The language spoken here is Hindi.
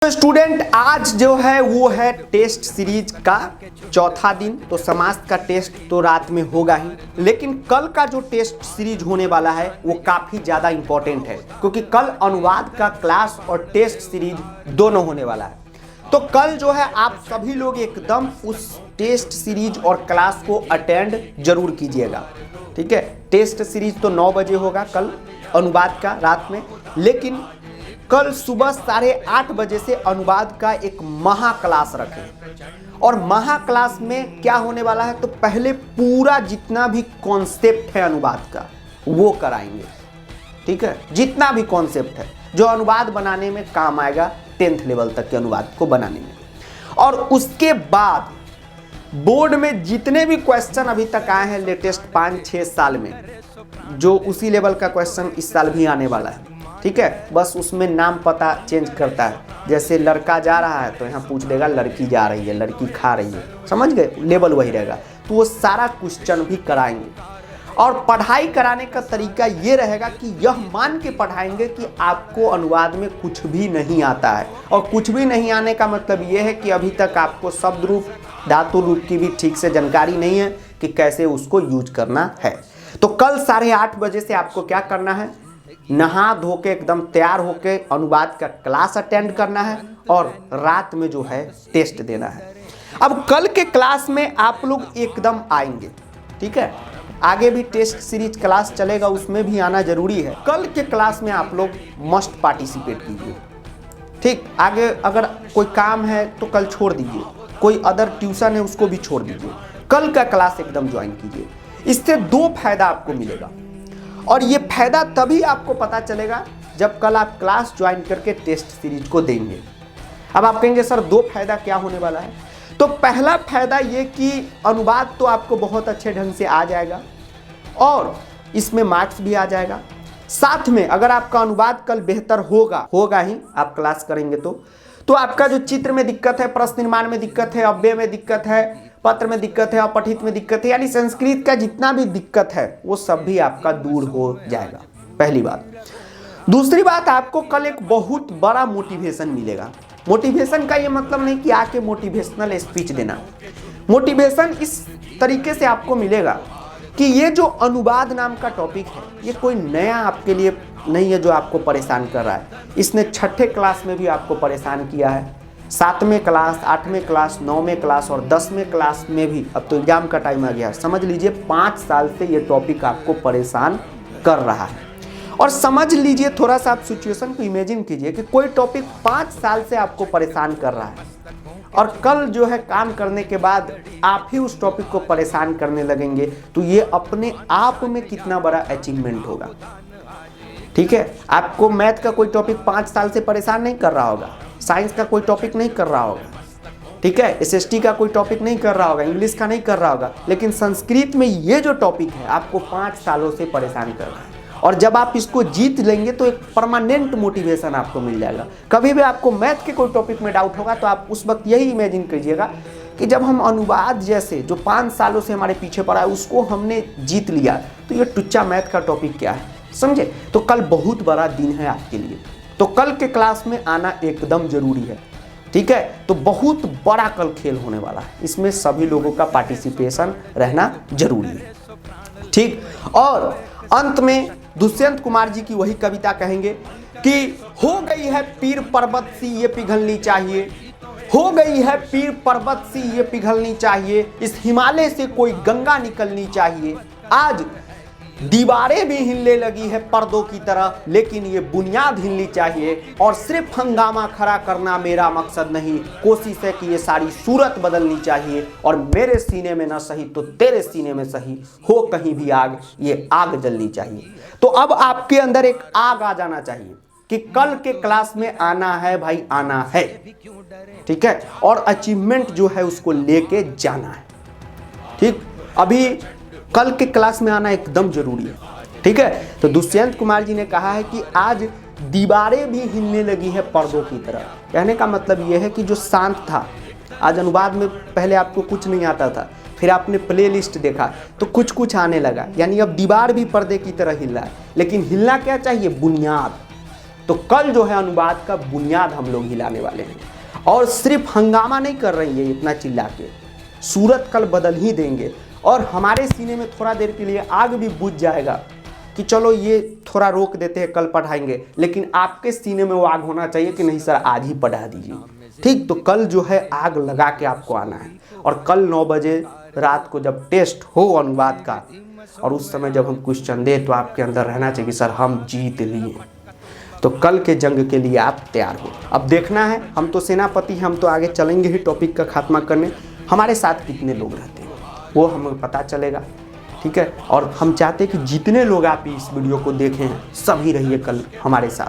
तो स्टूडेंट आज जो है वो है टेस्ट सीरीज का चौथा दिन। तो समाज का टेस्ट तो रात में होगा ही, लेकिन कल का जो टेस्ट सीरीज होने वाला है वो काफी ज्यादा इंपॉर्टेंट है, क्योंकि कल अनुवाद का क्लास और टेस्ट सीरीज दोनों होने वाला है। तो कल जो है आप सभी लोग एकदम उस टेस्ट सीरीज और क्लास को अटेंड जरूर कीजिएगा, ठीक है। टेस्ट सीरीज तो 9 बजे होगा कल अनुवाद का रात में, लेकिन कल सुबह 8:30 बजे से अनुवाद का एक महा क्लास रखें। और महा क्लास में क्या होने वाला है, तो पहले पूरा जितना भी कॉन्सेप्ट है अनुवाद का वो कराएंगे, ठीक है। जितना भी कॉन्सेप्ट है जो अनुवाद बनाने में काम आएगा 10th लेवल तक के अनुवाद को बनाने में। और उसके बाद बोर्ड में जितने भी क्वेश्चन अभी तक आए हैं लेटेस्ट 5-6 साल में, जो उसी लेवल का क्वेश्चन इस साल भी आने वाला है, ठीक है। बस उसमें नाम पता चेंज करता है। जैसे लड़का जा रहा है तो यहाँ पूछ देगा लड़की जा रही है, लड़की खा रही है, समझ गए, लेवल वही रहेगा। तो वो सारा क्वेश्चन भी कराएंगे। और पढ़ाई कराने का तरीका ये रहेगा कि यह मान के पढ़ाएंगे कि आपको अनुवाद में कुछ भी नहीं आता है। और कुछ भी नहीं आने का मतलब ये है कि अभी तक आपको शब्द रूप धातु रूप की भी ठीक से जानकारी नहीं है कि कैसे उसको यूज करना है। तो कल 8:30 बजे से आपको क्या करना है, नहा धो के एकदम तैयार होके अनुवाद का क्लास अटेंड करना है और रात में जो है टेस्ट देना है। अब कल के क्लास में आप लोग एकदम आएंगे, ठीक है। आगे भी टेस्ट सीरीज क्लास चलेगा, उसमें भी आना जरूरी है। कल के क्लास में आप लोग मस्ट पार्टिसिपेट कीजिए, ठीक। आगे अगर कोई काम है तो कल छोड़ दीजिए, कोई अदर ट्यूशन है उसको भी छोड़ दीजिए, कल का क्लास एकदम ज्वाइन कीजिए। इससे 2 फायदा आपको मिलेगा, और ये फायदा तभी आपको पता चलेगा जब कल आप क्लास ज्वाइन करके टेस्ट सीरीज को देंगे। अब आप कहेंगे सर 2 फायदा क्या होने वाला है। तो पहला फायदा ये कि अनुवाद तो आपको बहुत अच्छे ढंग से आ जाएगा और इसमें मार्क्स भी आ जाएगा। साथ में अगर आपका अनुवाद कल बेहतर होगा ही, आप क्लास करेंगे तो आपका जो चित्र में दिक्कत है, प्रश्न निर्माण में दिक्कत है, अव्यय में दिक्कत है, पत्र में दिक्कत है, अपठित में दिक्कत है, यानी संस्कृत का जितना भी दिक्कत है वो सब भी आपका दूर हो जाएगा, पहली बात। दूसरी बात, आपको कल एक बहुत बड़ा मोटिवेशन मिलेगा। मोटिवेशन का ये मतलब नहीं कि आके मोटिवेशनल स्पीच देना। मोटिवेशन इस तरीके से आपको मिलेगा कि ये जो अनुवाद नाम का टॉपिक है ये कोई नया आपके लिए नहीं है जो आपको परेशान कर रहा है। इसने 6ठे क्लास में भी आपको परेशान किया है, 7वें क्लास, 8वें क्लास, 9वें क्लास और 10वें क्लास में भी। अब तो एग्जाम का टाइम आ गया, समझ लीजिए 5 साल से ये टॉपिक आपको परेशान कर रहा है। और समझ लीजिए, थोड़ा सा आप सिचुएशन को इमेजिन कीजिए कि कोई टॉपिक 5 साल से आपको परेशान कर रहा है और कल जो है काम करने के बाद आप ही उस टॉपिक को परेशान करने लगेंगे, तो ये अपने आप में कितना बड़ा अचीवमेंट होगा, ठीक है। आपको मैथ का कोई टॉपिक 5 साल से परेशान नहीं कर रहा होगा, साइंस का कोई टॉपिक नहीं कर रहा होगा, ठीक है, एसएसटी का कोई टॉपिक नहीं कर रहा होगा, इंग्लिश का नहीं कर रहा होगा, लेकिन संस्कृत में ये जो टॉपिक है आपको 5 सालों से परेशान कर रहा है। और जब आप इसको जीत लेंगे तो एक परमानेंट मोटिवेशन आपको मिल जाएगा। कभी भी आपको मैथ के कोई टॉपिक में डाउट होगा तो आप उस वक्त यही इमेजिन कीजिएगा कि जब हम अनुवाद जैसे जो 5 सालों से हमारे पीछे पड़ा है उसको हमने जीत लिया, तो ये टुच्चा मैथ का टॉपिक क्या है, समझे। तो कल बहुत बड़ा दिन है आपके लिए, तो कल के क्लास में आना एकदम जरूरी है, ठीक है। तो बहुत बड़ा कल खेल होने वाला है, इसमें सभी लोगों का पार्टिसिपेशन रहना जरूरी है, ठीक। और अंत में दुष्यंत कुमार जी की वही कविता कहेंगे कि हो गई है पीर पर्वत सी ये पिघलनी चाहिए, हो गई है पीर पर्वत सी ये पिघलनी चाहिए, इस हिमालय से कोई गंगा निकलनी चाहिए। आज दीवारें भी हिलने लगी है पर्दों की तरह, लेकिन ये बुनियाद हिलनी चाहिए। और सिर्फ हंगामा खड़ा करना मेरा मकसद नहीं, कोशिश है कि ये सारी सूरत बदलनी चाहिए। और मेरे सीने में ना सही तो तेरे सीने में सही, हो कहीं भी आग, ये आग जलनी चाहिए। तो अब आपके अंदर एक आग आ जाना चाहिए कि कल के क्लास में आना है भाई, आना है, ठीक है। और अचीवमेंट जो है उसको लेके जाना है, ठीक। अभी कल के क्लास में आना एकदम जरूरी है, ठीक है। तो दुष्यंत कुमार जी ने कहा है कि आज दीवारें भी हिलने लगी है पर्दों की तरह। कहने का मतलब यह है कि जो शांत था, आज अनुवाद में पहले आपको कुछ नहीं आता था, फिर आपने प्लेलिस्ट देखा तो कुछ कुछ आने लगा, यानी अब दीवार भी पर्दे की तरह हिल रहा है। लेकिन हिलना क्या चाहिए, बुनियाद। तो कल जो है अनुवाद का बुनियाद हम लोग हिलाने वाले हैं। और सिर्फ हंगामा नहीं कर रही है इतना चिल्ला के, सूरत कल बदल ही देंगे। और हमारे सीने में थोड़ा देर के लिए आग भी बुझ जाएगा कि चलो ये थोड़ा रोक देते हैं, कल पढ़ाएंगे, लेकिन आपके सीने में वो आग होना चाहिए कि नहीं सर आज ही पढ़ा दीजिए। ठीक, तो कल जो है आग लगा के आपको आना है। और कल 9 बजे रात को जब टेस्ट हो अनुवाद का, और उस समय जब हम क्वेश्चन दे, तो आपके अंदर रहना चाहिए कि सर हम जीत लिए। तो कल के जंग के लिए आप तैयार हो। अब देखना है, हम तो सेनापति हैं, हम तो आगे चलेंगे ही टॉपिक का खात्मा करने। हमारे साथ कितने लोग रहते हैं वो हमें पता चलेगा, ठीक है। और हम चाहते हैं कि जितने लोग आप इस वीडियो को देखें हैं सभी रहिए कल हमारे साथ।